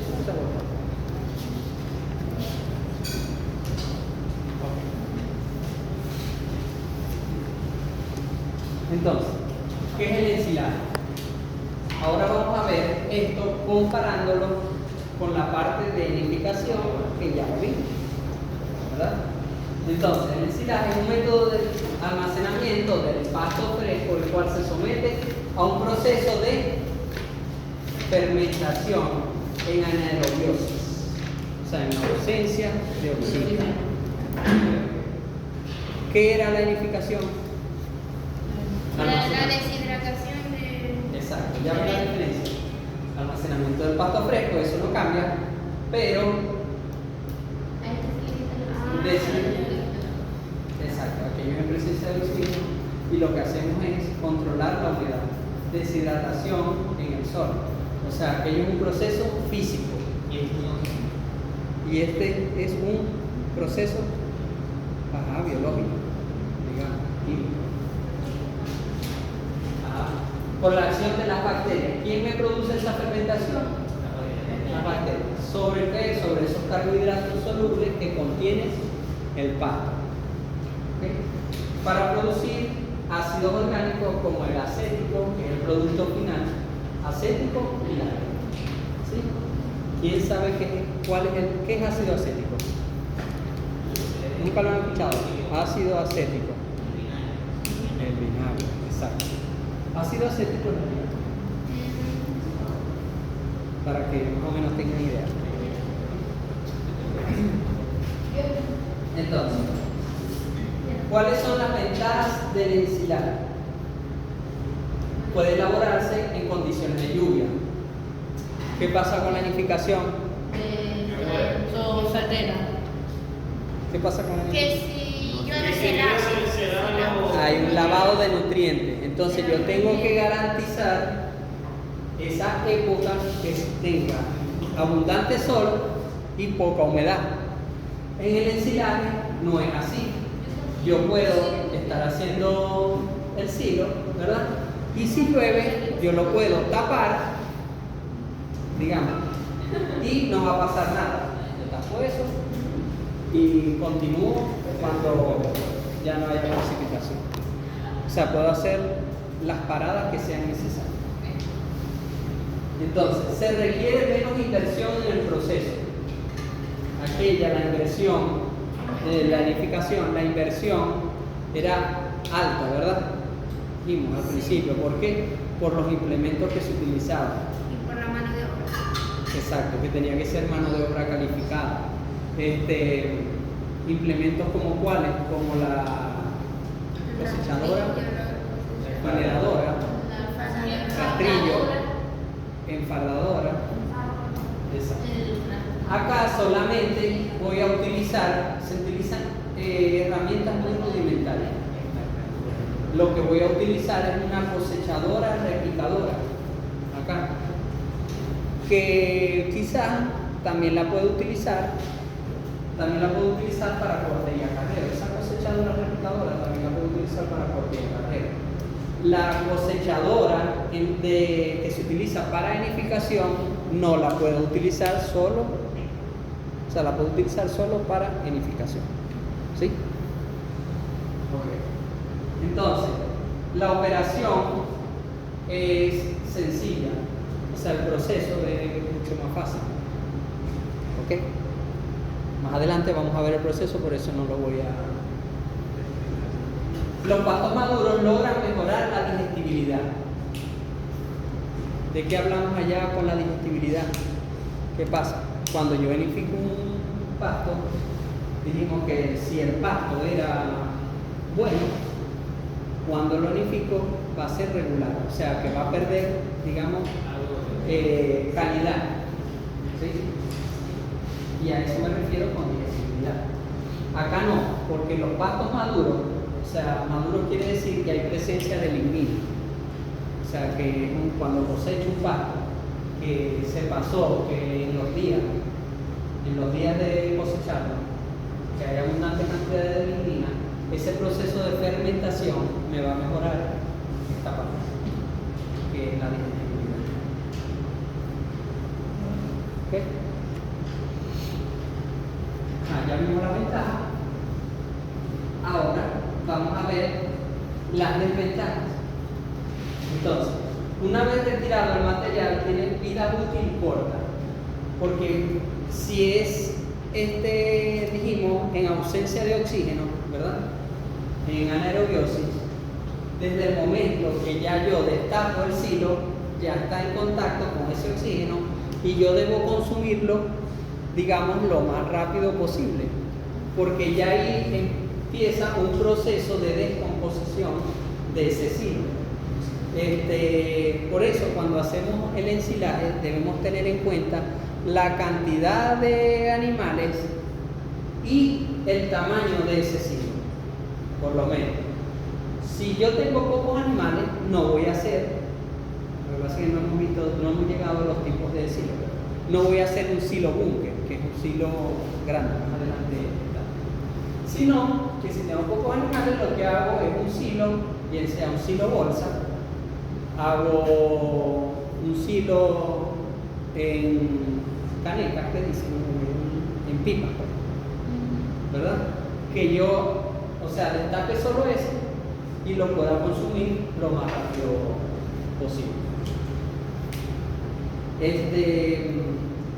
se bota. Entonces, ¿qué es el ensilaje? Ahora vamos a ver esto comparándolo con la parte de nidificación que ya lo vimos, ¿verdad? Entonces, el ensilaje es un método de almacenamiento del pasto fresco, el cual se somete a un proceso de fermentación en anaerobiosis, o sea, en ausencia de oxígeno. ¿Qué era la nidificación? La deshidratación de... Exacto, ya ven la diferencia. Almacenamiento del pasto fresco, eso no cambia, pero exacto, aquello en presencia de oxígeno, y lo que hacemos es controlar la humedad. Deshidratación en el sol, o sea, aquello es un proceso físico. Y este es un proceso biológico, digamos, químico. Por la acción de las bacterias. ¿Quién me produce esa fermentación? Las bacterias. ¿Sobre qué? Sobre esos carbohidratos solubles que contiene el pasto. ¿Okay? Para producir ácidos orgánicos como el acético, que es el producto final, acético y láctico. ¿Sí? ¿Quién sabe qué es ácido acético? Nunca lo han escuchado. Ácido acético. El vinagre, exacto. Ácido acético es el vinagre. Para que más o menos tengan idea. Entonces, ¿cuáles son las ventajas del ensilaje? Puede elaborarse en condiciones de lluvia. ¿Qué pasa con la nidificación? Son certeras. ¿Qué pasa con la Que nidificación? si yo no sé Hay un lavado de nutrientes. Entonces yo tengo que garantizar esa época que tenga abundante sol y poca humedad. En el ensilaje no es así. Yo puedo estar haciendo el silo, ¿verdad? Y si llueve, yo lo puedo tapar, digamos, y no va a pasar nada. Yo tapo eso y continúo cuando ya no haya precipitación. O sea, puedo hacer las paradas que sean necesarias. Entonces, se requiere menos inversión en el proceso. Aquella, la inversión, la nidificación, la inversión era alta, ¿verdad? Dijimos al principio. ¿Por qué? Por los implementos que se utilizaban. y por la mano de obra. Exacto, que tenía que ser mano de obra calificada. Implementos como cuáles, como la cosechadora, maneradora, rastrillo, enfardadora. Exacto. Acá solamente voy a utilizar, se utilizan herramientas muy rudimentarias. Lo que voy a utilizar es una cosechadora replicadora, acá, que quizás también la puedo utilizar para corte y acarreo. Esa cosechadora replicadora también la puedo utilizar para corte y acarreo. La cosechadora que se utiliza para enificación no la puedo utilizar solo, o sea, la puedo utilizar solo para enificación. ¿Sí? Okay. Entonces, la operación es sencilla, o sea, el proceso es mucho más fácil. ¿Ok? Más adelante vamos a ver el proceso, por eso no lo voy a... Los pastos maduros logran mejorar la digestibilidad. ¿De qué hablamos allá con la digestibilidad? ¿Qué pasa? Cuando yo enifico un pasto, dijimos que si el pasto era bueno, cuando lo enifico va a ser regular, o sea que va a perder, digamos, calidad. ¿Sí? Y a eso me refiero con digestibilidad. Acá no, porque los pastos maduros, o sea, maduro quiere decir que hay presencia de lignina. O sea, que cuando cosecho un pasto que se pasó, que en los días de cosecharlo, que hay abundante cantidad de lignina, ese proceso de fermentación me va a mejorar esta parte, que es la digestibilidad. ¿Ok? Ya vimos la ventaja. Ahora vamos a ver las desventajas. Entonces, una vez retirado el material, tiene vida útil corta, porque si es, dijimos, en ausencia de oxígeno, ¿verdad? En anaerobiosis, desde el momento que ya yo destapo el silo, ya está en contacto con ese oxígeno y yo debo consumirlo, digamos, lo más rápido posible, porque ya ahí empieza un proceso de descomposición de ese silo. Por eso, cuando hacemos el ensilaje, debemos tener en cuenta la cantidad de animales y el tamaño de ese silo, por lo menos. Si yo tengo pocos animales, no voy a hacer, lo que pasa es que no hemos llegado a los tipos de silo, no voy a hacer un silo búnker, que es un silo grande, más adelante está. Sino que si tengo pocos animales, lo que hago es un silo, bien sea un silo bolsa, hago un silo en canecas, que dicen, en pipas, ¿verdad? Que yo, o sea, destape solo ese y lo pueda consumir lo más rápido posible.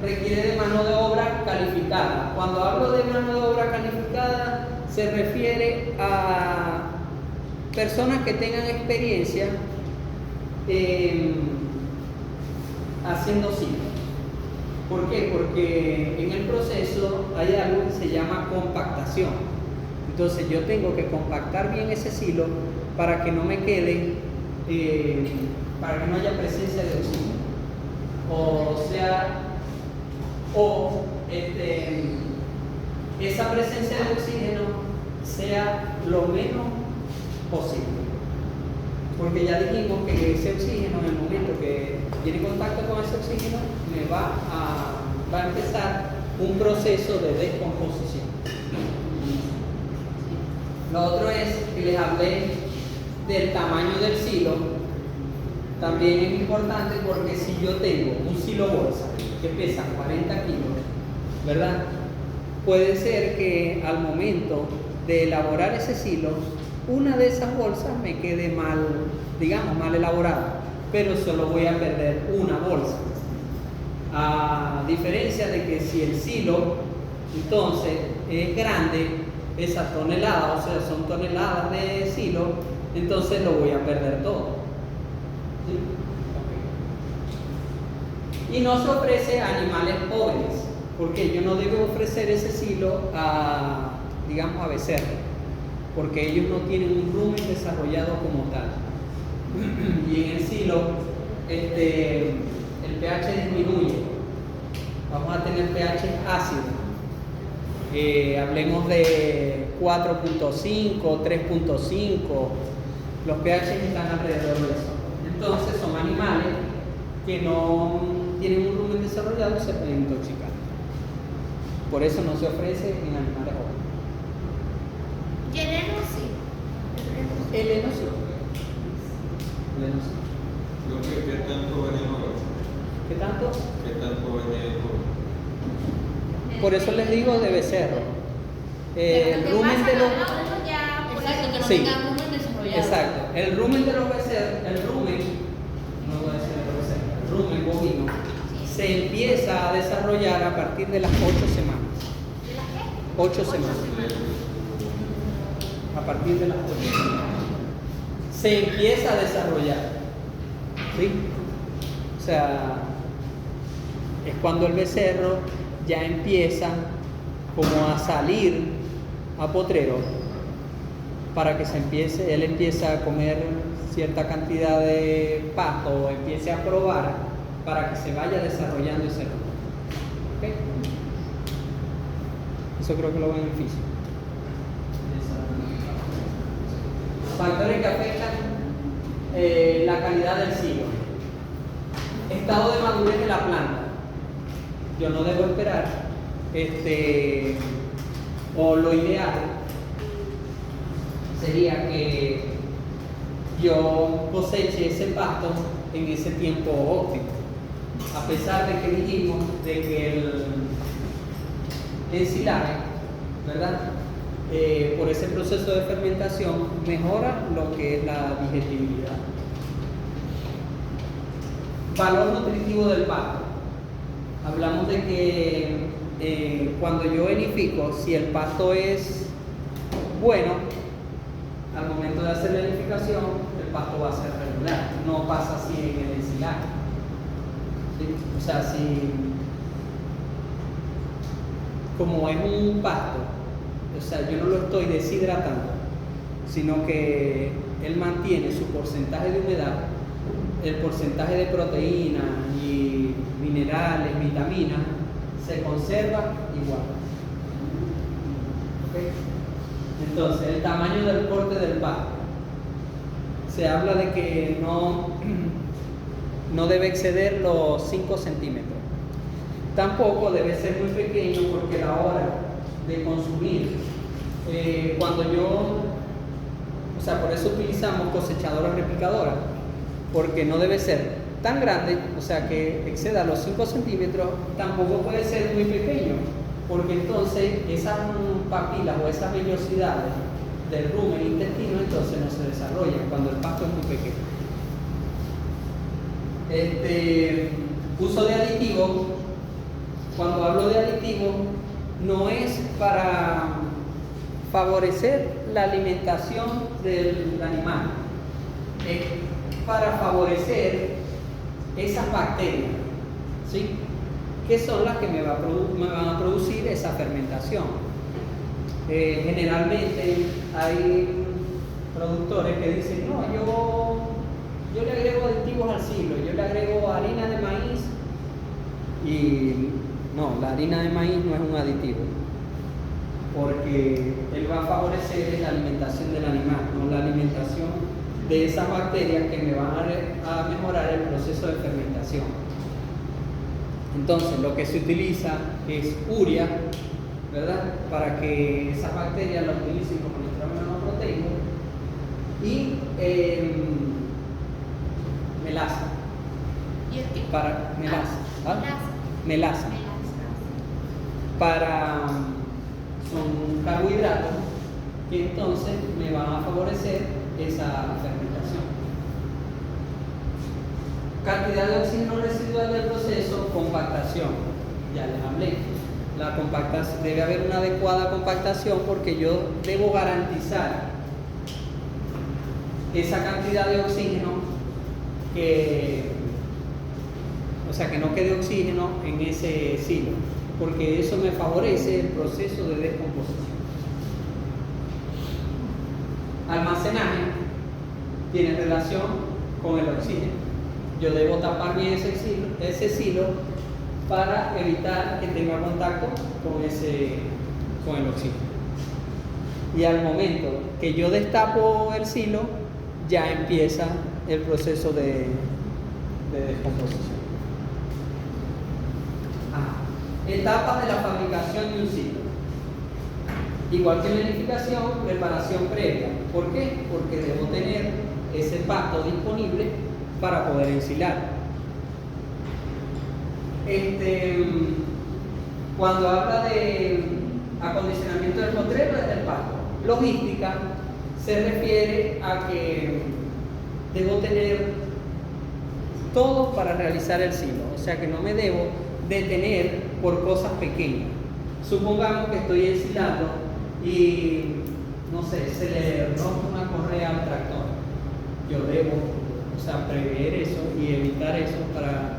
Requiere de mano de obra calificada. Cuando hablo de mano de obra calificada, se refiere a personas que tengan experiencia haciendo silo. ¿Por qué? Porque en el proceso hay algo que se llama compactación. Entonces yo tengo que compactar bien ese silo para que no me quede, para que no haya presencia de oxígeno. Esa presencia de oxígeno sea lo menos posible. Porque ya dijimos que ese oxígeno, en el momento que tiene contacto con ese oxígeno, me va a empezar un proceso de descomposición. Lo otro es que les hablé del tamaño del silo. También es importante porque si yo tengo un silo bolsa que pesa 40 kilos, ¿verdad? Puede ser que al momento de elaborar ese silo, una de esas bolsas me quede mal, digamos, mal elaborada, pero solo voy a perder una bolsa. A diferencia de que si el silo, entonces, es grande, pesa toneladas, o sea, son toneladas de silo, entonces lo voy a perder todo. ¿Sí? Okay. Y no se ofrece a animales jóvenes, porque yo no debo ofrecer ese silo a, digamos, a becerros, porque ellos no tienen un rumen desarrollado como tal. Y en el silo, el pH disminuye. Vamos a tener pH ácido. Hablemos de 4.5, 3.5, los pH están alrededor de eso. Entonces son animales que no tienen un rumen desarrollado y se pueden intoxicar. Por eso no se ofrece en animales jóvenes. ¿Y el heno sí? El heno sí. El heno sí. ¿Qué tanto veneno? ¿Qué tanto? ¿Qué tanto veneno? Por eso les digo de becerro. El rumen de los... Exacto, que no Sí. tenga rumen desarrollado. Exacto. El rumen de los becerros, el rumen bovino, se empieza a desarrollar a partir de las 8 semanas. ¿De las qué? 8 semanas. A partir de las 8 semanas. Se empieza a desarrollar. ¿Sí? O sea, es cuando el becerro ya empieza como a salir a potrero para que él empieza a comer cierta cantidad de pasto o empiece a probar para que se vaya desarrollando ese rumen. ¿Okay? Eso creo que lo ven en físico. Factores que afectan la calidad del silo. Estado de madurez de la planta. Yo no debo esperar, o lo ideal sería que yo coseche ese pasto en ese tiempo óptimo. A pesar de que dijimos de que el ensilaje, ¿verdad? Por ese proceso de fermentación mejora lo que es la digestibilidad. Valor nutritivo del pasto. Hablamos de que cuando yo vinifico, si el pasto es bueno, al momento de hacer la vinificación, el pasto va a ser regular. No pasa así en el ensilaje. ¿Sí? O sea, si como es un pasto, o sea, yo no lo estoy deshidratando, sino que él mantiene su porcentaje de humedad, el porcentaje de proteínas y minerales, vitaminas, se conserva igual. ¿Okay? Entonces, el tamaño del corte del pasto. Se habla de que no debe exceder los 5 centímetros. Tampoco debe ser muy pequeño porque la hora de consumir, o sea, por eso utilizamos cosechadoras replicadoras, porque no debe ser tan grande, o sea, que exceda los 5 centímetros, tampoco puede ser muy pequeño, porque entonces esas papilas o esas vellosidades del rumen intestino entonces no se desarrollan cuando el pasto es muy pequeño. Uso de aditivos. Cuando hablo de aditivos, no es para favorecer la alimentación del animal, es para favorecer esas bacterias, ¿sí? Que son las que me van a producir esa fermentación. Generalmente hay productores que dicen, no, yo le agrego aditivos al silo, yo le agrego harina de maíz y no, la harina de maíz no es un aditivo, porque él va a favorecer la alimentación del animal, no la alimentación de esas bacterias que me van a mejorar el proceso de fermentación. Entonces, lo que se utiliza es urea, ¿verdad? Para que esas bacterias la utilicen como nitrógeno proteico y melasa. ¿Y el qué? Para melasa. ¿Ah? Melasa. Melasa. Son carbohidratos que entonces me van a favorecer esa fermentación. Cantidad de oxígeno residual del proceso, compactación. Ya les hablé. La compactación, debe haber una adecuada compactación porque yo debo garantizar esa cantidad de oxígeno o sea, que no quede oxígeno en ese silo, porque eso me favorece el proceso de descomposición. Almacenaje tiene relación con el oxígeno. Yo debo tapar bien ese silo para evitar que tenga contacto con el oxígeno. Y al momento que yo destapo el silo, ya empieza el proceso de descomposición. Etapas de la fabricación de un silo. Igual que la vinificación, preparación previa. ¿Por qué? Porque debo tener ese pasto disponible para poder ensilar. Cuando habla de acondicionamiento del potrero, es del pasto. Logística se refiere a que debo tener todo para realizar el silo, o sea que no me debo detener por cosas pequeñas. Supongamos que estoy ensilando y no sé, se le rompe una correa al tractor. Yo debo, o sea, prever eso y evitar eso para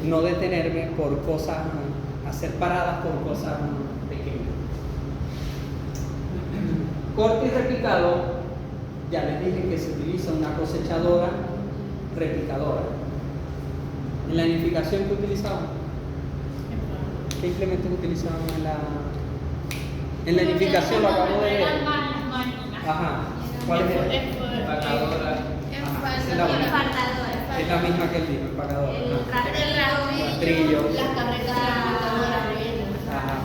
no detenerme por cosas, hacer paradas por cosas pequeñas. Corte y replicado, ya les dije que se utiliza una cosechadora replicadora. En la vinificación que utilizaban, ¿qué implementos utilizaban en la vinificación? Lo acabo de ver. Ajá. ¿Cuál es? Empacadora. Es la misma que el dijo, empacadora. El Rastrillo. Las carretas Ajá.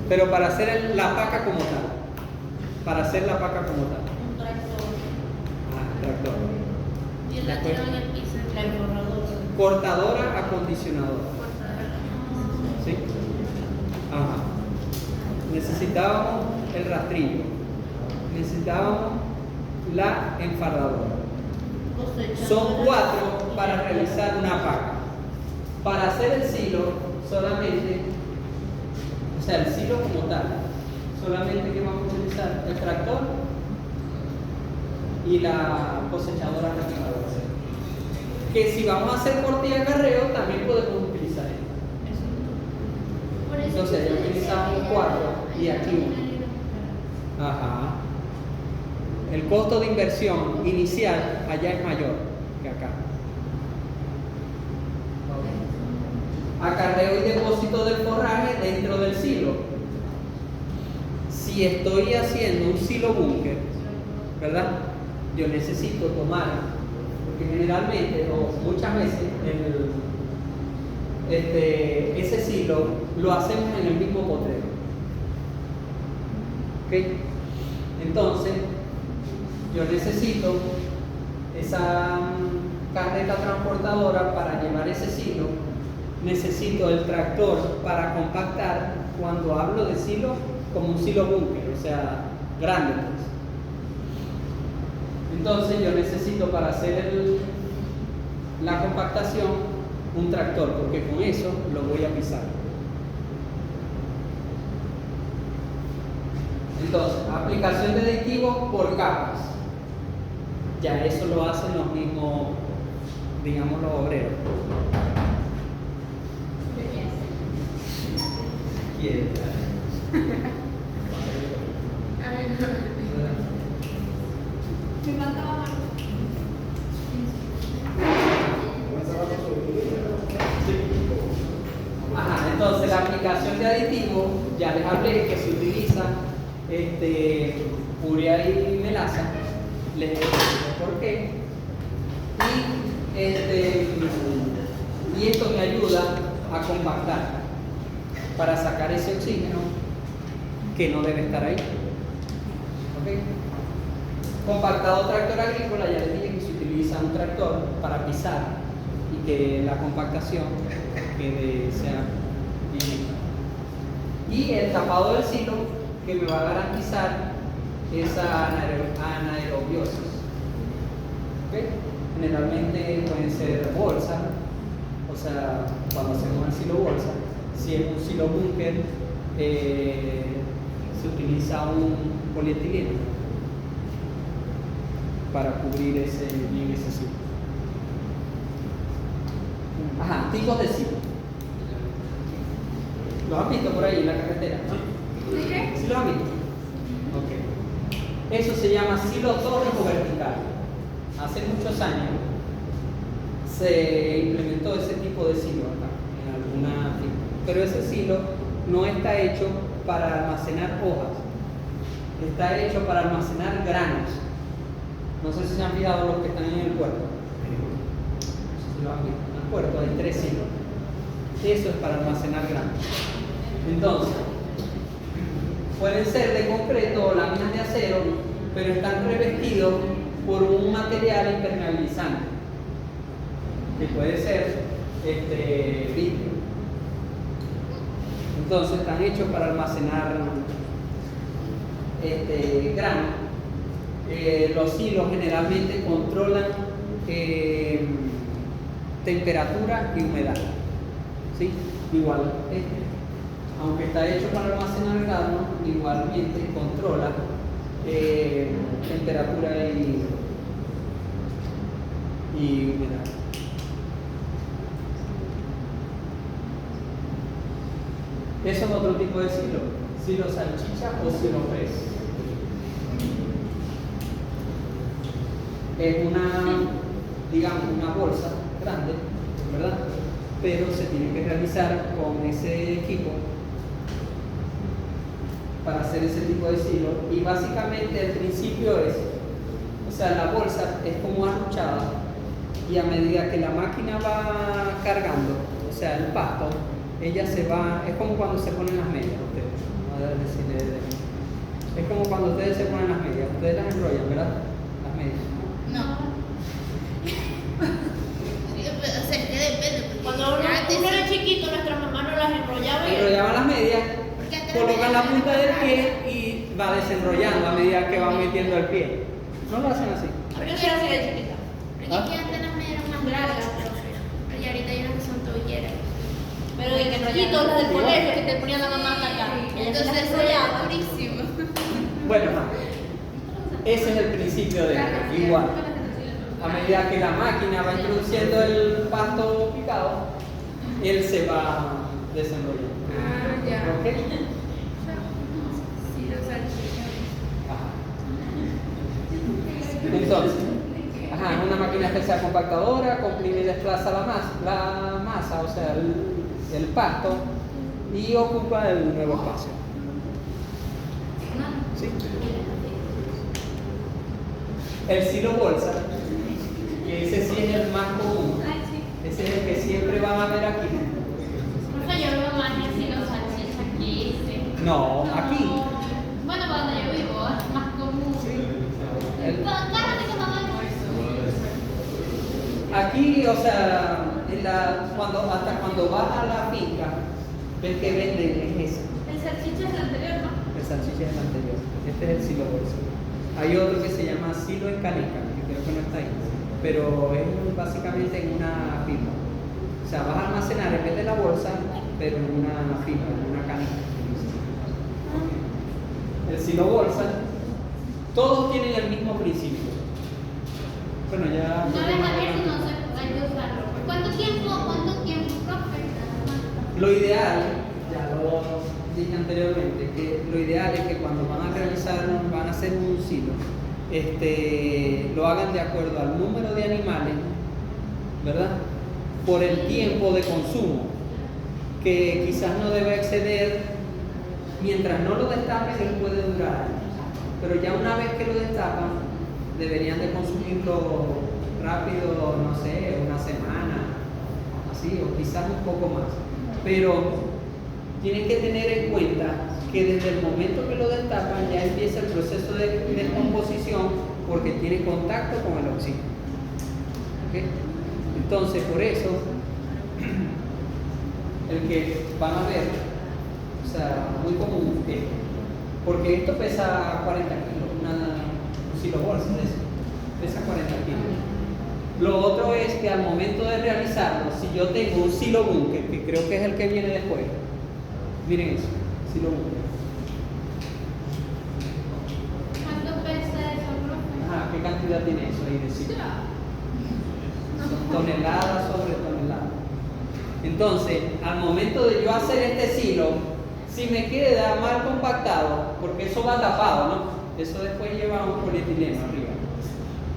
Pero para hacer la paca como tal. Para hacer la paca como tal. un tractor, Tractor. Y el latino en el piso. la emborradora. Cortadora acondicionadora. necesitábamos el rastrillo, necesitábamos la enfardadora. Son 4 para realizar una paca. Para hacer el silo, solamente, o sea, el silo como tal, solamente que vamos a utilizar el tractor y la cosechadora respiradora. Que si vamos a hacer corte y acarreo, también podemos utilizar esto. Entonces, ya utilizamos 4 y aquí 1. Ajá. El costo de inversión inicial allá es mayor que acá. Acarreo y depósito del forraje dentro del silo. Si estoy haciendo un silo búnker, ¿verdad? Yo necesito tomar, porque generalmente o muchas veces ese silo lo hacemos en el mismo potrero. ¿Ok? Entonces, yo necesito esa carreta transportadora para llevar ese silo. Necesito el tractor para compactar. Cuando hablo de silo, como un silo búnker, o sea, grande, pues. Entonces yo necesito para hacer la compactación un tractor, porque con eso lo voy a pisar. Entonces, aplicación de aditivos por capas. Ya eso lo hacen los mismos, digamos, los obreros. ¿Quién? Me faltaba algo. Ajá, entonces la aplicación de aditivos, ya les hablé que se utiliza urea y melaza, les explico por qué. Y esto me ayuda a compactar para sacar ese oxígeno que no debe estar ahí. ¿Ok? Compactado tractor agrícola, ya les dije que se utiliza un tractor para pisar y que la compactación sea bien. Y el tapado del silo, que me va a garantizar esa anaerobiosis. ¿Okay? Generalmente pueden ser bolsas, o sea, cuando hacemos el silo bolsa. Si es un silo búnker, se utiliza un polietileno para cubrir bien ese silo. Ajá, tipos de silo. ¿Los han visto por ahí en la carretera? ¿Qué? ¿Sí los han visto? Ok. Eso se llama silo torre o vertical. Hace muchos años se implementó ese tipo de silo acá, en alguna finca. Pero ese silo no está hecho para almacenar hojas, está hecho para almacenar granos. No sé si se han fijado los que están en el puerto. No sé si lo han visto. En el puerto hay 3 silos. Eso es para almacenar granos. Entonces, pueden ser de concreto o láminas de acero, pero están revestidos por un material impermeabilizante, que puede ser vidrio. Entonces, están hechos para almacenar granos. Los silos generalmente controlan temperatura y humedad. ¿Sí? Igual aunque está hecho para almacenar grano, igualmente controla temperatura y humedad. Eso es otro tipo de silo salchicha o silo res. Es una bolsa grande, ¿verdad? Pero se tiene que realizar con ese equipo para hacer ese tipo de silo. Y básicamente el principio es, o sea, la bolsa es como arruchada y a medida que la máquina va cargando, o sea, el pasto, ella se va, es como cuando se ponen las medias, es como cuando ustedes se ponen las medias, ustedes las enrollan, ¿verdad? Las medias. No. O sea, es que depende. Porque Cuando uno era chiquito, nuestras mamás nos las enrollaban. Enrollaban las medias. Porque hasta colocan la punta del pie y va desenrollando a medida que van metiendo el pie. No lo hacen así. ¿Por qué quiero hacer de chiquita? Porque aquí antes las medias eran más largas, profe. Y ahorita hay unas que son tobilleras. Pero de que chiquitos, las del colegio, que te ponían la mamá hasta acá. Ellas se las Entonces enrollaban. es durísimo. Bueno, ese es el principio de igual. A medida que la máquina va introduciendo el pasto picado, él se va desenrollando. Ah, ya. ¿Ok? Sí, los salchichas. Ajá. Entonces, es una máquina especial compactadora, comprime y desplaza la masa, o sea, el pasto, y ocupa el nuevo espacio. ¿Sí? El silo bolsa, que ese sí es el más común, ese es el que siempre van a ver aquí. Profe, yo veo más así los salchichas aquí. Sí. No, aquí. Bueno, cuando yo vivo es más común. El- Claro que mamá Aquí, o sea, hasta cuando vas a la finca, ves que venden es ese. El salchicha es el anterior, ¿no? El salchicha es el anterior. Este es el silo bolsa. Hay otro que se llama silo en caneca, que creo que no está ahí. Pero es básicamente en una fibra. O sea, vas a almacenar en vez de la bolsa, pero en una fibra, en una caneca. El silo bolsa, todos tienen el mismo principio. Bueno, ya. no es abierto, no se hay que usarlo. ¿Cuánto tiempo, profe? Lo ideal, ya lo dije anteriormente, que lo ideal es que cuando van a hacer un silo, lo hagan de acuerdo al número de animales, ¿verdad? Por el tiempo de consumo, que quizás no debe exceder, mientras no lo destapen, él puede durar años. Pero ya una vez que lo destapan, deberían de consumirlo rápido, no sé, una semana, así, o quizás un poco más. Pero tienen que tener en cuenta que desde el momento que lo destapan ya empieza el proceso de descomposición porque tiene contacto con el oxígeno. ¿Ok? Entonces, por eso, el que van a ver, o sea, muy común, porque esto pesa 40 kilos, un silo bolsa de eso, pesa 40 kilos. Lo otro es que al momento de realizarlo, si yo tengo un silo búnker, que creo que es el que viene después, miren eso, silo búnker. ¿Cuánto pesa eso, profe? Ajá, ¿qué cantidad tiene eso ahí de silo? Son toneladas sobre toneladas. Entonces, al momento de yo hacer este silo, si me queda mal compactado, porque eso va tapado, ¿no? Eso después lleva un polietileno arriba.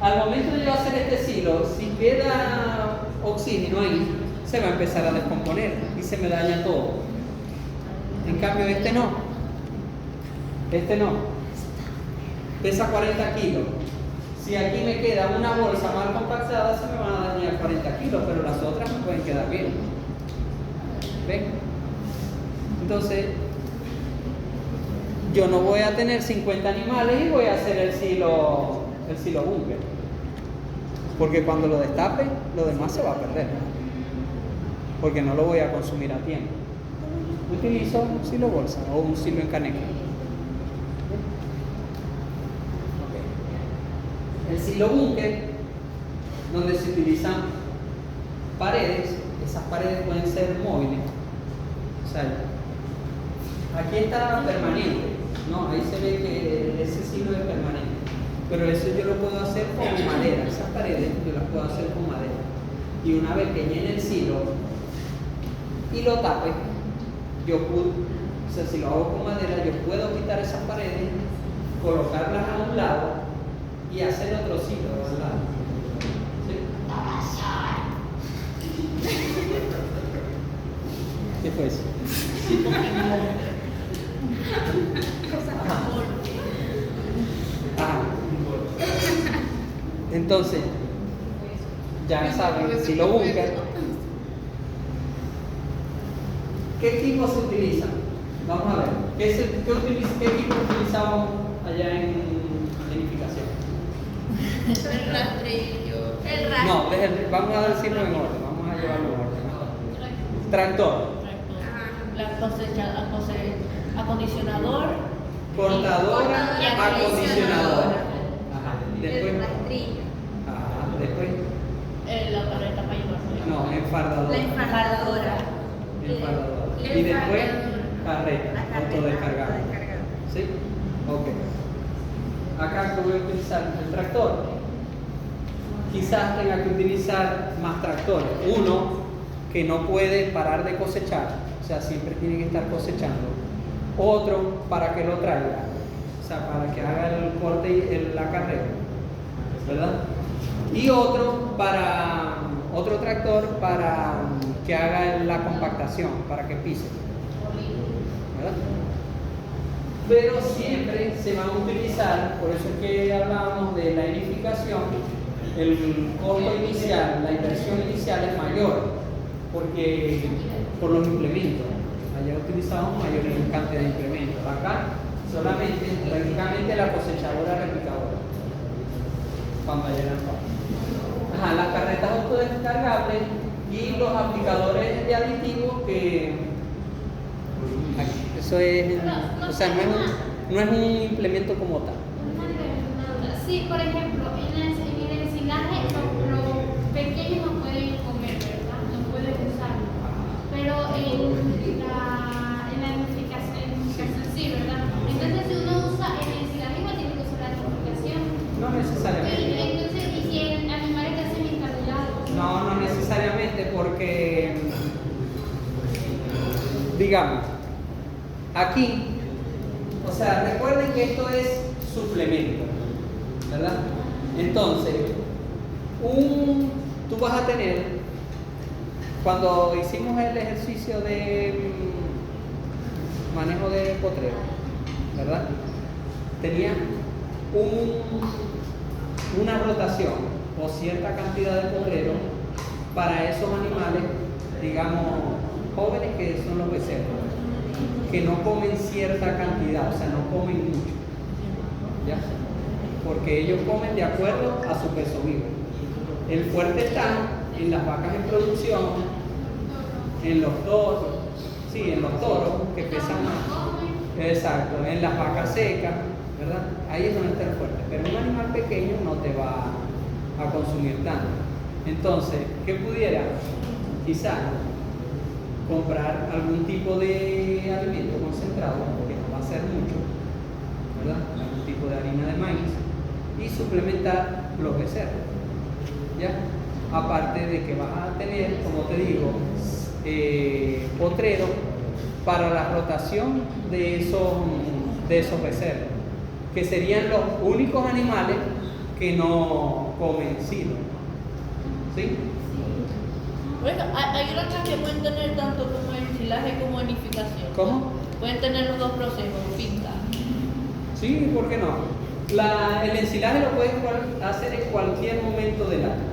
Al momento de yo hacer este silo, si queda oxígeno ahí, se va a empezar a descomponer y se me daña todo. En cambio, este no. Este no. Pesa 40 kilos. Si aquí me queda una bolsa mal compactada, se me van a dañar 40 kilos, pero las otras me pueden quedar bien. ¿Ven? Entonces, yo no voy a tener 50 animales y voy a hacer el silo búnker. Porque cuando lo destape, lo demás se va a perder. Porque no lo voy a consumir a tiempo. Utilizo un silo bolsa o un silo en caneca. El silo búnker, donde se utilizan paredes, esas paredes pueden ser móviles. O sea, aquí está permanente, ¿no? Ahí se ve que ese silo es permanente. Pero eso yo lo puedo hacer con madera, esas paredes yo las puedo hacer con madera. Y una vez que llene el silo y lo tape, o sea, si lo hago con madera, yo puedo quitar esas paredes, colocarlas a un lado y hacer otro silo al lado. ¿Sí? ¿Qué fue eso? Ajá. Entonces, ya saben, silo búnker. ¿Qué equipos se utilizan? Vamos a ver. ¿Qué equipo utilizamos allá en planificación? El rastrillo. El rastrillo. No, vamos a decirlo en orden, vamos a llevarlo en orden. Tractor. Ajá. La cosecha, Acondicionador. Cortadora, Y acondicionadora. Ajá. Después. Rastrillo. Ajá. Después. La carreta para llevarlo. No, enfardadora. La enfardadora. Enfardadora. El Y después, enfardador. carreta, La carreta autodescargable. autodescargable. ¿Sí? Ok. Acá que voy a utilizar el tractor. Quizás tenga que utilizar más tractores. Uno que no puede parar de cosechar, o sea, siempre tiene que estar cosechando. Otro para que lo traiga, o sea, para que haga el corte y el acarreo, ¿verdad? Y otro tractor para que haga la compactación, para que pise, ¿verdad? Pero siempre se van a utilizar, por eso es que hablábamos de la edificación, el costo inicial, la inversión inicial es mayor, porque por los implementos, allá utilizamos mayor cantidad de implementos, acá solamente, prácticamente la cosechadora replicadora, cuando haya el pago. Ajá, las carretas autodescargables y los aplicadores de aditivos que eso es, o sea, no es un implemento como tal. Sí, por ejemplo, en el ensilaje los pequeños no pueden comer, ¿verdad? No pueden usarlo. Pero en la edificación sí, ¿verdad? Entonces si uno usa el ensilaje igual tiene que usar la edificación. No necesariamente. Entonces, ¿y si el animal está semi-encapsulado? No necesariamente, porque digamos, aquí, o sea, recuerden que esto es suplemento, ¿verdad? Entonces, tú vas a tener, cuando hicimos el ejercicio de manejo de potrero, ¿verdad? Tenía una rotación o cierta cantidad de potrero para esos animales, digamos, jóvenes, que son los becerros, que no comen cierta cantidad, o sea, no comen mucho, ¿ya? Porque ellos comen de acuerdo a su peso vivo. El fuerte está en las vacas en producción, en los toros, sí, en los toros que pesan más, exacto, en las vacas secas, ¿verdad? Ahí es donde está el fuerte, pero un animal pequeño no te va a consumir tanto. Entonces, ¿qué pudiera? Quizás comprar algún tipo de alimento concentrado, porque no va a ser mucho, ¿verdad? Algún tipo de harina de maíz, y suplementar los becerros, ¿ya? Aparte de que vas a tener, como te digo, potrero para la rotación de esos becerros, que serían los únicos animales que no comen silo, ¿sí? Bueno, hay otras que pueden tener tanto como ensilaje como edificación. ¿Cómo? Pueden tener los dos procesos, finca. Sí, ¿por qué no? El ensilaje lo puedes hacer en cualquier momento del año.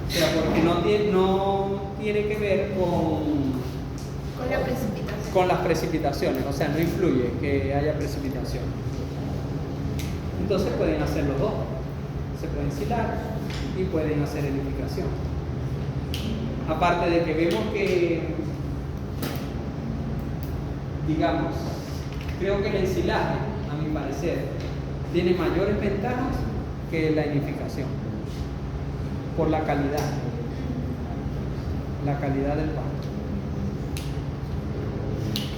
O sea, porque no tiene que ver Con la precipitación. con las precipitaciones, o sea, no influye que haya precipitación. Entonces pueden hacer los dos. Se puede ensilar y pueden hacer edificación. Aparte de que vemos que, digamos, creo que el ensilaje, a mi parecer, tiene mayores ventajas que la edificación, por la calidad del pasto.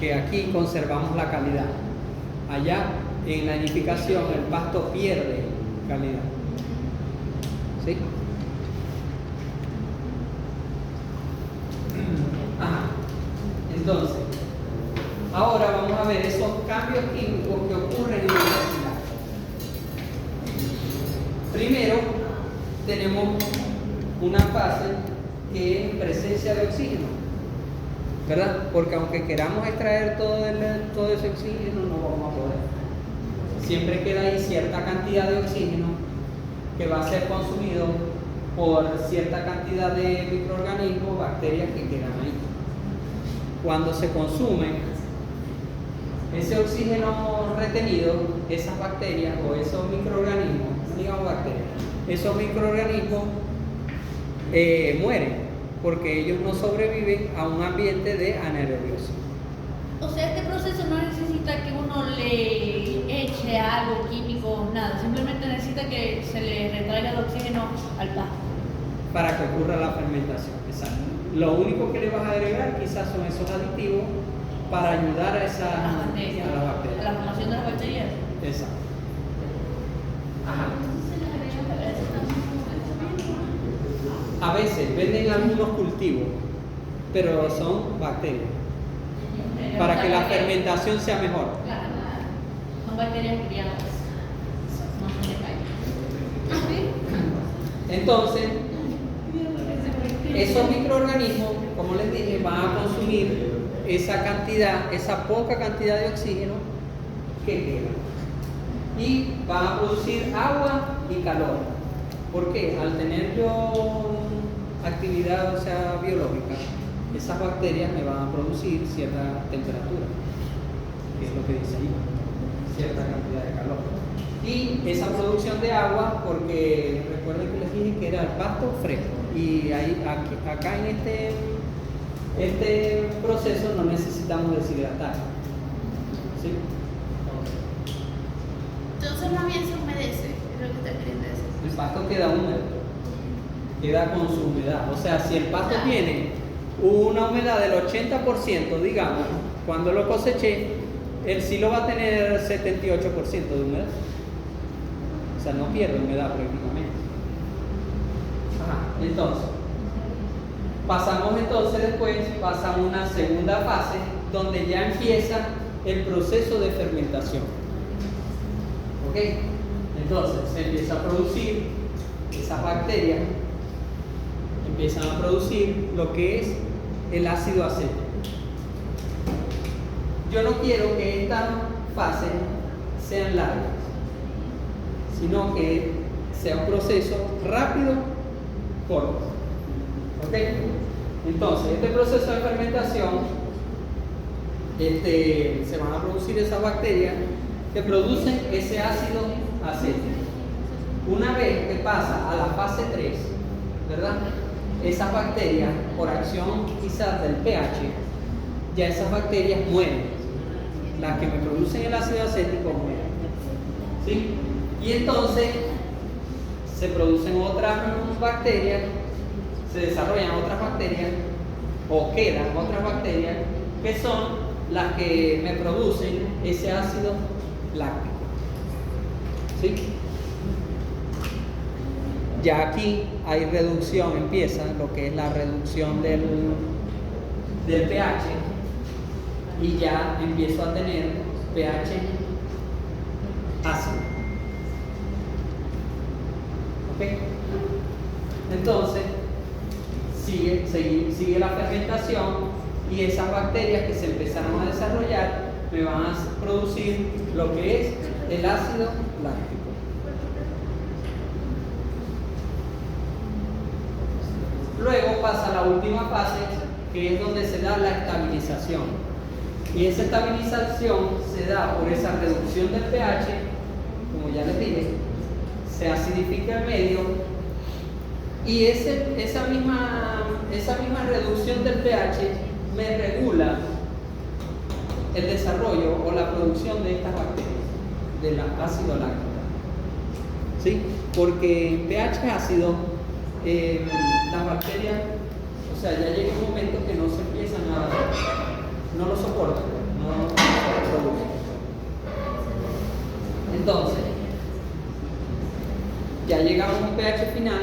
Que aquí conservamos la calidad. Allá, en la edificación, el pasto pierde calidad. ¿Sí? Ajá. Entonces, ahora vamos a ver esos cambios químicos que ocurren en el ensilaje. Primero, tenemos una fase que es presencia de oxígeno, ¿verdad? Porque aunque queramos extraer todo ese oxígeno, no vamos a poder. Siempre queda ahí cierta cantidad de oxígeno que va a ser consumido por cierta cantidad de microorganismos, bacterias que quedan ahí. Cuando se consume ese oxígeno retenido, esas bacterias o esos microorganismos, no digamos bacterias, esos microorganismos mueren, porque ellos no sobreviven a un ambiente de anaerobiosis. O sea, este proceso no necesita que uno le eche algo químico, nada. Simplemente necesita que se le retraiga el oxígeno al pasto. Para que ocurra la fermentación. Exacto. Lo único que le vas a agregar quizás son esos aditivos para ayudar a esa Las bacterias. a las bacterias. A la formación de las bacterias. Exacto. Ajá. A veces venden algunos cultivos, pero son bacterias, para que la fermentación sea mejor. Claro. Son bacterias criadas. No son de calle. Entonces, esos microorganismos, como les dije, van a consumir esa cantidad, esa poca cantidad de oxígeno que queda. Y van a producir agua y calor. ¿Por qué? Al tener yo actividad, o sea, biológica, esas bacterias me van a producir cierta temperatura, que es lo que dice ahí, cierta cantidad de calor. Y esa producción de agua, porque recuerden que les dije que era el pasto fresco, y ahí, acá en este proceso no necesitamos deshidratar. ¿Sí? Entonces más bien se humedece, es lo que está queriendo decir. El pasto queda húmedo, queda con su humedad. O sea, si el pasto tiene una humedad del 80%, digamos, cuando lo coseché, el silo va a tener 78% de humedad. O sea, no pierde humedad prácticamente. Ajá, entonces, pasa una segunda fase donde ya empieza el proceso de fermentación. ¿Ok? Entonces, se empieza a producir esas bacterias, empiezan a producir lo que es el ácido acético. Yo no quiero que estas fases sean largas, sino que sea un proceso rápido, corto. ¿Ok? Entonces, este proceso de fermentación, se van a producir esas bacterias que producen ese ácido acético. Una vez que pasa a la fase 3, ¿verdad? Esas bacterias, por acción quizás del pH, ya esas bacterias mueren. Las que me producen el ácido acético mueren. ¿Sí? Y entonces se producen otras bacterias, se desarrollan otras bacterias o quedan otras bacterias que son las que me producen ese ácido láctico. ¿Sí? Ya aquí hay reducción, empieza lo que es la reducción del pH y ya empiezo a tener pH ácido. ¿Ok? Entonces, sigue la fermentación y esas bacterias que se empezaron a desarrollar me van a producir lo que es el ácido láctico. Luego pasa la última fase, que es donde se da la estabilización. Y esa estabilización se da por esa reducción del pH, como ya les dije, se acidifica el medio y esa misma reducción del pH me regula el desarrollo o la producción de estas bacterias, del ácido láctico. ¿Sí? Porque en pH ácido, las bacterias, o sea, ya llega un momento que no se empiezan no lo soportan, no lo producen. Entonces, ya llegamos a un pH final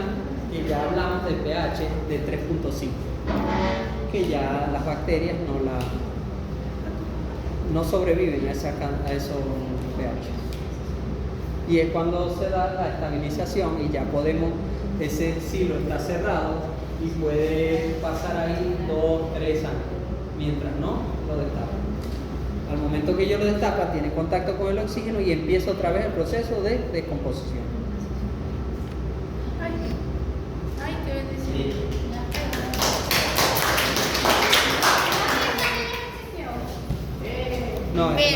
y ya hablamos del pH de 3.5, que ya las bacterias no sobreviven a esos pH. Y es cuando se da la estabilización y ya podemos, ese silo está cerrado y puede pasar ahí 2, 3 años, mientras no lo destapa. Al momento que yo lo destapa, tiene contacto con el oxígeno y empieza otra vez el proceso de descomposición. Ay, qué bendición. No, Pero